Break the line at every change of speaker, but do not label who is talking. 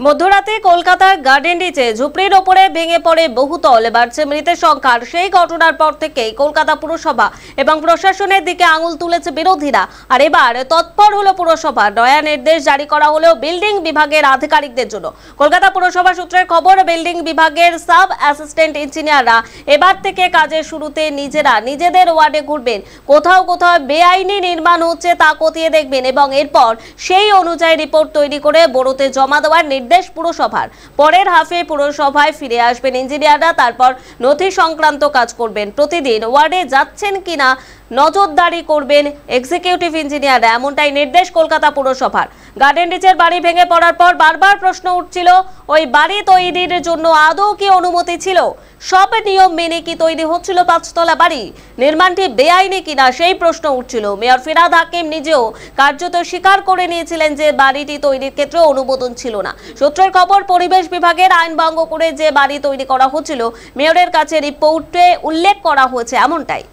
মধ্যরাতে কলকাতার গার্ডেন রিচে ঝুপড়ির ওপরে ভেঙে পড়ে বহুতল। বাড়ছে মৃতের সংখ্যা। সেই ঘটনার পর থেকেই কলকাতা পুরসভা এবং প্রশাসনের দিকে আঙুল তুলেছে বিরোধীরা। আর এবার তৎপর হলো পুরসভা। নয়া নির্দেশ জারি করা হলো বিল্ডিং বিভাগের আধিকারিকদের জন্য। কলকাতা পুরসভা সূত্রের খবর, বিল্ডিং বিভাগের সাব অ্যাসিস্ট্যান্ট ইঞ্জিনিয়াররা এবার থেকে কাজের শুরুতে নিজেরা নিজেদের ওয়ার্ডে ঘুরবেন। কোথাও কোথাও বেআইনি নির্মাণ হচ্ছে তা খতিয়ে দেখবেন এবং এরপর সেই অনুযায়ী রিপোর্ট তৈরি করে বোর্ডে জমা দেওয়ার নির্দেশ পুরসভার। পরের হাফে পুরসভায় ফিরে আসবেন ইঞ্জিনিয়াররা, তারপর নথি সংক্রান্ত কাজ করবেন। প্রতিদিন ওয়ার্ডে যাচ্ছেন কিনা নজরদারি করবেন এক্সিকিউটিভ ইঞ্জিনিয়াররা, এমনটাই নির্দেশ কলকাতা পুরসভার। গার্ডেন রিচের বাড়ি ভেঙে পড়ার পর বারবার প্রশ্ন উঠছিল, ওই বাড়ি তৈরির জন্য আদৌ কি অনুমতি ছিল? সব নিয়ম মেনে কি তৈরি হচ্ছিল পাঁচতলা বাড়ি? নির্মাণটি বেআইনি কিনা সেই প্রশ্ন উঠছিল। মেয়র ফিরহাদ হাকিম নিজেও কার্যত স্বীকার করে নিয়েছিলেন যে বাড়িটি তৈরির ক্ষেত্রে অনুমোদন ছিল না। সূত্রের খবর, পরিবেশ বিভাগের আইন ভঙ্গ করে যে বাড়ি তৈরি করা হচ্ছিল মেয়রের কাছে রিপোর্টে উল্লেখ করা হয়েছে এমনটাই।